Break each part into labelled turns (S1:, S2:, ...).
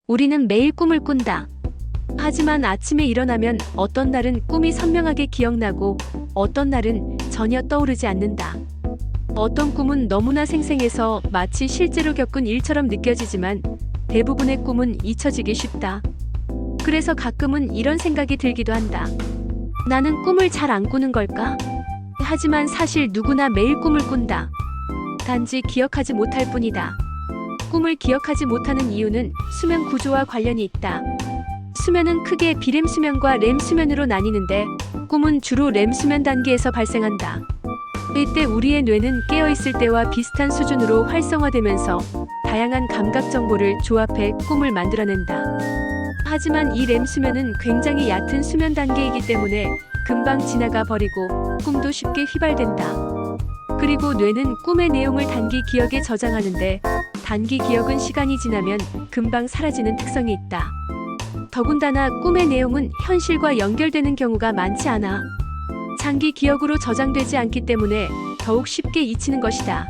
S1: 우리는 매일 꿈을 꾼다. 하지만 아침에 일어나면 어떤 날은 꿈이 선명하게 기억나고 어떤 날은 전혀 떠오르지 않는다. 어떤 꿈은 너무나 생생해서 마치 실제로 겪은 일처럼 느껴지지만 대부분의 꿈은 잊혀지기 쉽다. 그래서 가끔은 이런 생각이 들기도 한다. 나는 꿈을 잘 안 꾸는 걸까? 하지만 사실 누구나 매일 꿈을 꾼다. 단지 기억하지 못할 뿐이다. 꿈을 기억하지 못하는 이유는 수면 구조와 관련이 있다. 수면은 크게 비렘 수면과 렘 수면으로 나뉘는데 꿈은 주로 렘 수면 단계에서 발생한다. 이때 우리의 뇌는 깨어있을 때와 비슷한 수준으로 활성화되면서 다양한 감각 정보를 조합해 꿈을 만들어낸다. 하지만 이 렘 수면은 굉장히 얕은 수면 단계이기 때문에 금방 지나가 버리고 꿈도 쉽게 휘발된다. 그리고 뇌는 꿈의 내용을 단기 기억에 저장하는데 단기 기억은 시간이 지나면 금방 사라지는 특성이 있다. 더군다나 꿈의 내용은 현실과 연결되는 경우가 많지 않아. 장기 기억으로 저장되지 않기 때문에 더욱 쉽게 잊히는 것이다.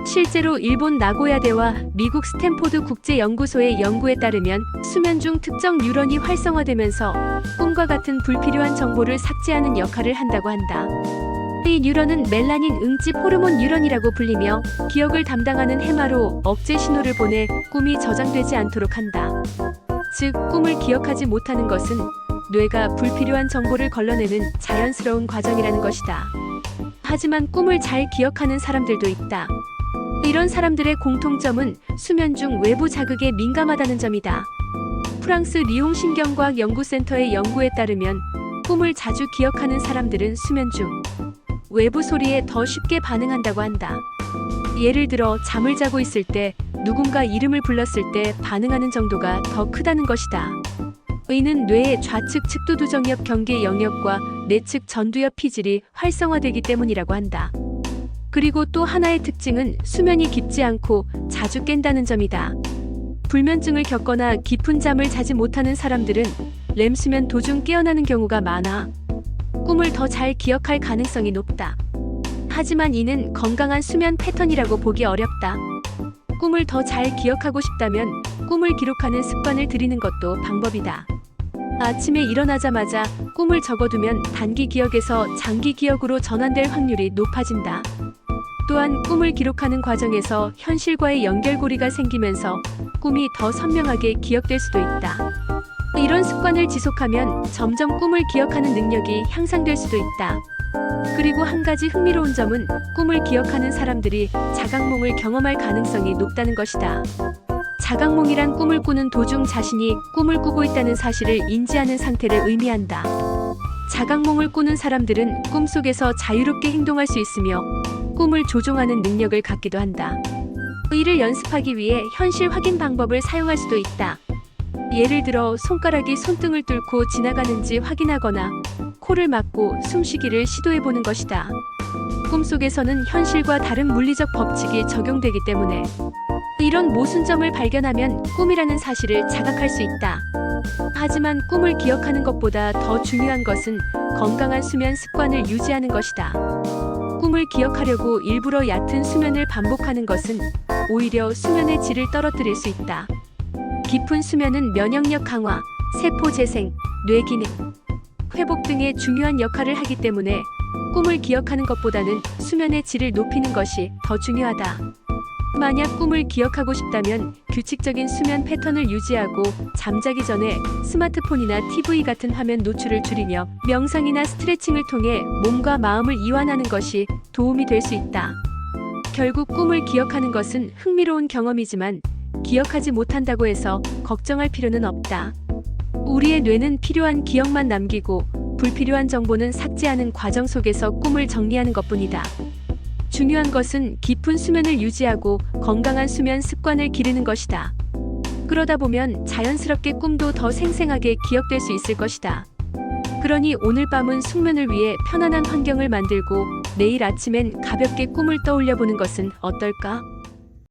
S1: 실제로 일본 나고야대와 미국 스탠포드 국제연구소의 연구에 따르면 수면 중 특정 뉴런이 활성화되면서 꿈과 같은 불필요한 정보를 삭제하는 역할을 한다고 한다. 이 뉴런은 멜라닌 응집 호르몬 뉴런이라고 불리며 기억을 담당하는 해마로 억제 신호를 보내 꿈이 저장되지 않도록 한다. 즉, 꿈을 기억하지 못하는 것은 뇌가 불필요한 정보를 걸러내는 자연스러운 과정이라는 것이다. 하지만 꿈을 잘 기억하는 사람들도 있다. 이런 사람들의 공통점은 수면 중 외부 자극에 민감하다는 점이다. 프랑스 리옹 신경과학 연구센터의 연구에 따르면 꿈을 자주 기억하는 사람들은 수면 중 외부 소리에 더 쉽게 반응한다고 한다. 예를 들어 잠을 자고 있을 때 누군가 이름을 불렀을 때 반응하는 정도가 더 크다는 것이다. 이는 뇌의 좌측 측두두정엽 경계 영역과 내측 전두엽 피질이 활성화되기 때문이라고 한다. 그리고 또 하나의 특징은 수면이 깊지 않고 자주 깬다는 점이다. 불면증을 겪거나 깊은 잠을 자지 못하는 사람들은 렘 수면 도중 깨어나는 경우가 많아 꿈을 더 잘 기억할 가능성이 높다. 하지만 이는 건강한 수면 패턴이라고 보기 어렵다. 꿈을 더 잘 기억하고 싶다면 꿈을 기록하는 습관을 들이는 것도 방법이다. 아침에 일어나자마자 꿈을 적어두면 단기 기억에서 장기 기억으로 전환될 확률이 높아진다. 또한 꿈을 기록하는 과정에서 현실과의 연결고리가 생기면서 꿈이 더 선명하게 기억될 수도 있다. 이런 습관을 지속하면 점점 꿈을 기억하는 능력이 향상될 수도 있다. 그리고 한 가지 흥미로운 점은 꿈을 기억하는 사람들이 자각몽을 경험할 가능성이 높다는 것이다. 자각몽이란 꿈을 꾸는 도중 자신이 꿈을 꾸고 있다는 사실을 인지하는 상태를 의미한다. 자각몽을 꾸는 사람들은 꿈속에서 자유롭게 행동할 수 있으며 꿈을 조종하는 능력을 갖기도 한다. 이를 연습하기 위해 현실 확인 방법을 사용할 수도 있다. 예를 들어 손가락이 손등을 뚫고 지나가는지 확인하거나 코를 막고 숨쉬기를 시도해보는 것이다. 꿈속에서는 현실과 다른 물리적 법칙이 적용되기 때문에 이런 모순점을 발견하면 꿈이라는 사실을 자각할 수 있다. 하지만 꿈을 기억하는 것보다 더 중요한 것은 건강한 수면 습관을 유지하는 것이다. 꿈을 기억하려고 일부러 얕은 수면을 반복하는 것은 오히려 수면의 질을 떨어뜨릴 수 있다. 깊은 수면은 면역력 강화, 세포 재생, 뇌 기능, 회복 등의 중요한 역할을 하기 때문에 꿈을 기억하는 것보다는 수면의 질을 높이는 것이 더 중요하다. 만약 꿈을 기억하고 싶다면 규칙적인 수면 패턴을 유지하고 잠자기 전에 스마트폰이나 TV 같은 화면 노출을 줄이며 명상이나 스트레칭을 통해 몸과 마음을 이완하는 것이 도움이 될 수 있다. 결국 꿈을 기억하는 것은 흥미로운 경험이지만 기억하지 못한다고 해서 걱정할 필요는 없다. 우리의 뇌는 필요한 기억만 남기고 불필요한 정보는 삭제하는 과정 속에서 꿈을 정리하는 것뿐이다. 중요한 것은 깊은 수면을 유지하고 건강한 수면 습관을 기르는 것이다. 그러다 보면 자연스럽게 꿈도 더 생생하게 기억될 수 있을 것이다. 그러니 오늘 밤은 숙면을 위해 편안한 환경을 만들고 내일 아침엔 가볍게 꿈을 떠올려 보는 것은 어떨까?